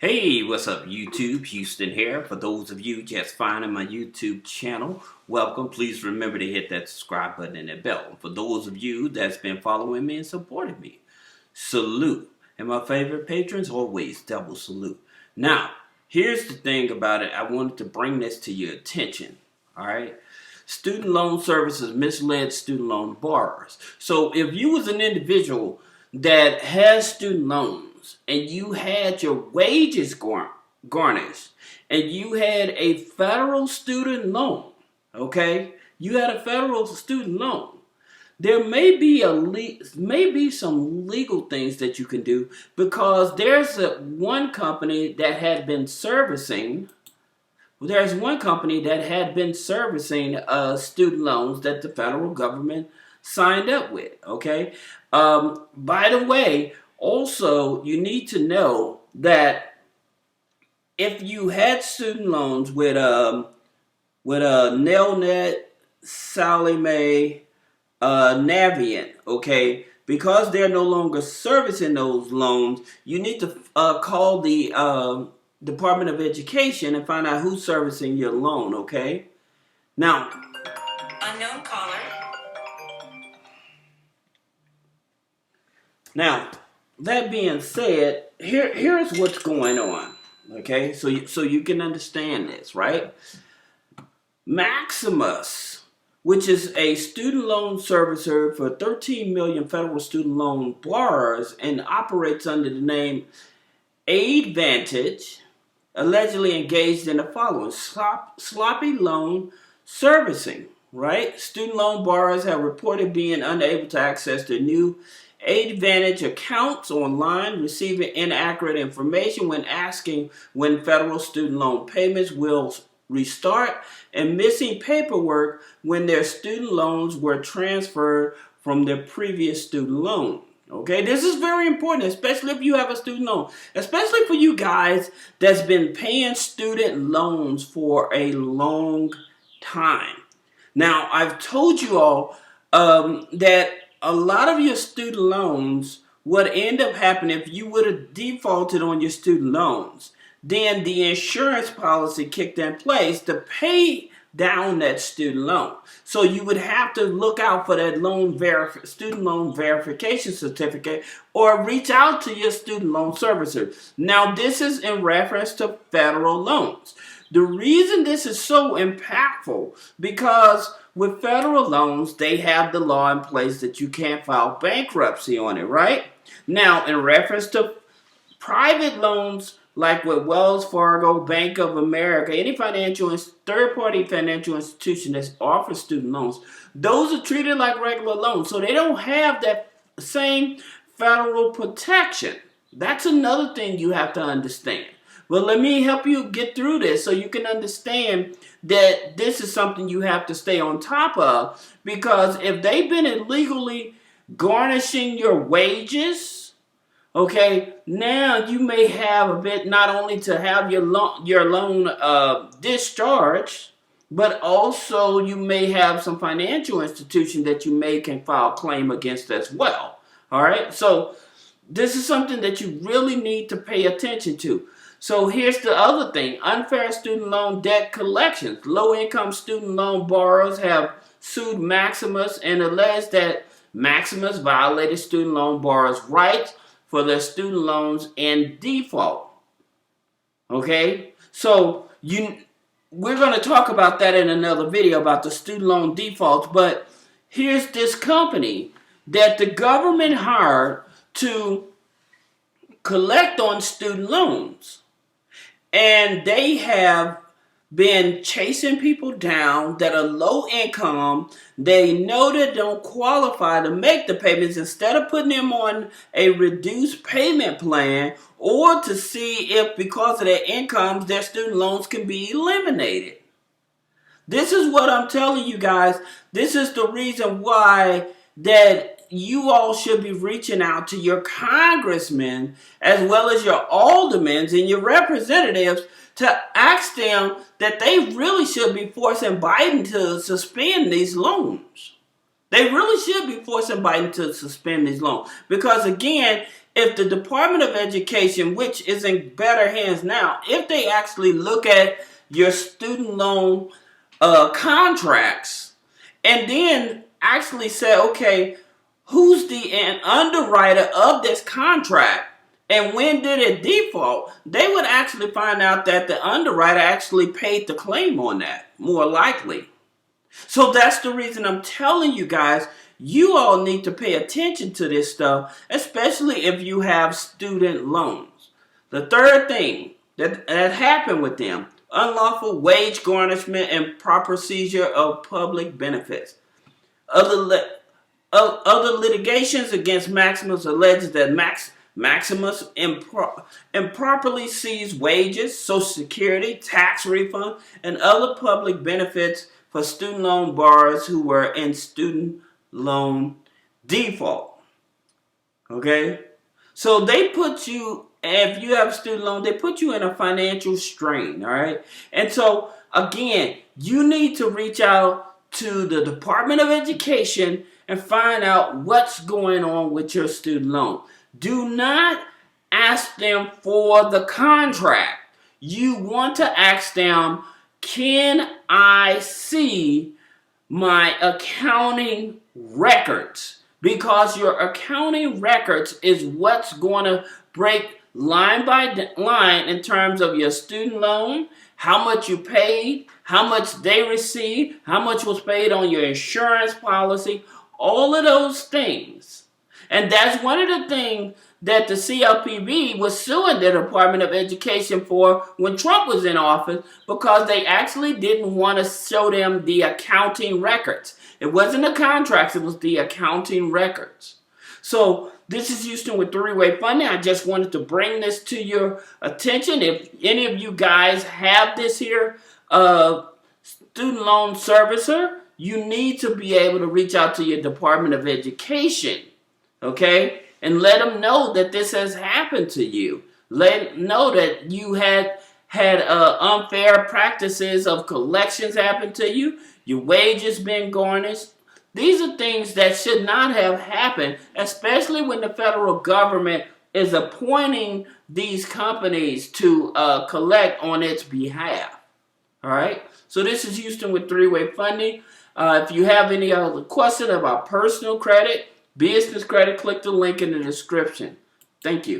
Hey, what's up YouTube? Houston here. For those of you just finding my YouTube channel, welcome. Please remember to hit that subscribe button and that bell. For those of you that's been following me and supporting me, salute. And my favorite patrons, always double salute. Now, here's the thing about it. I wanted to bring this to your attention. Alright? Student loan services misled student loan borrowers. So if you was an individual that has student loans, and you had your wages garnished, and you had a federal student loan, okay? You had a federal student loan. There may be some legal things that you can do because there's one company that had been servicing. There's one company that had been servicing student loans that the federal government signed up with. Okay. By the way. Also, you need to know that if you had student loans with Nelnet, Sally Mae, Navient, okay, because they're no longer servicing those loans, you need to call the Department of Education and find out who's servicing your loan, okay? Now, unknown caller. Now, that being said, here's what's going on, okay? So you can understand this, right? Maximus, which is a student loan servicer for 13 million federal student loan borrowers and operates under the name Advantage, allegedly engaged in the following: sloppy loan servicing, right? Student loan borrowers have reported being unable to access their new Advantage accounts online, receiving inaccurate information when asking when federal student loan payments will restart, and missing paperwork when their student loans were transferred from their previous student loan. Okay, this is very important, especially if you have a student loan, especially for you guys that's been paying student loans for a long time. Now, I've told you all that a lot of your student loans would end up happening if you would have defaulted on your student loans. Then the insurance policy kicked in place to pay down that student loan. So you would have to look out for that student loan verification certificate or reach out to your student loan servicer. Now, this is in reference to federal loans. The reason this is so impactful because with federal loans, they have the law in place that you can't file bankruptcy on it, right? Now, in reference to private loans, like with Wells Fargo, Bank of America, any third-party financial institution that offers student loans, those are treated like regular loans. So they don't have that same federal protection. That's another thing you have to understand. Well, let me help you get through this so you can understand that this is something you have to stay on top of, because if they've been illegally garnishing your wages, okay, now you may have a bit, not only to have your loan discharged, but also you may have some financial institution that you can file claim against as well. All right, so this is something that you really need to pay attention to. So here's the other thing: unfair student loan debt collections. Low-income student loan borrowers have sued Maximus and alleged that Maximus violated student loan borrowers' rights for their student loans in default. Okay? So we're going to talk about that in another video about the student loan defaults, but here's this company that the government hired to collect on student loans. And they have been chasing people down that are low income. They know they don't qualify to make the payments. Instead of putting them on a reduced payment plan or to see if because of their incomes their student loans can be eliminated. This is what I'm telling you guys. This is the reason why that you all should be reaching out to your congressmen as well as your aldermen and your representatives to ask them that they really should be forcing Biden to suspend these loans. They really should be forcing Biden to suspend these loans. Because again, if the Department of Education, which is in better hands now, if they actually look at your student loan contracts and then actually say, okay, who's the underwriter of this contract and when did it default, they would actually find out that the underwriter actually paid the claim on that, more likely. So that's the reason I'm telling you guys, you all need to pay attention to this stuff, especially if you have student loans. The third thing that happened with them, unlawful wage garnishment and proper seizure of public benefits. Other litigations against Maximus alleges that Maximus improperly seized wages, Social Security, tax refund, and other public benefits for student loan borrowers who were in student loan default. Okay? So they put you, if you have a student loan, they put you in a financial strain, all right? And so, again, you need to reach out to the Department of Education and find out what's going on with your student loan. Do not ask them for the contract. You want to ask them, can I see my accounting records? Because your accounting records is what's going to break line by line in terms of your student loan, how much you paid, how much they received, how much was paid on your insurance policy, all of those things. And that's one of the things that the CLPB was suing the Department of Education for when Trump was in office, because they actually didn't want to show them the accounting records. It wasn't the contracts, it was the accounting records. So this is Houston with three-way funding. I just wanted to bring this to your attention. If any of you guys have this here student loan servicer, you need to be able to reach out to your Department of Education, okay? And let them know that this has happened to you. Let them know that you had unfair practices of collections happen to you. Your wages been garnished. These are things that should not have happened, especially when the federal government is appointing these companies to collect on its behalf. All right? So this is Houston with three-way funding. If you have any other question about personal credit, business credit, click the link in the description. Thank you.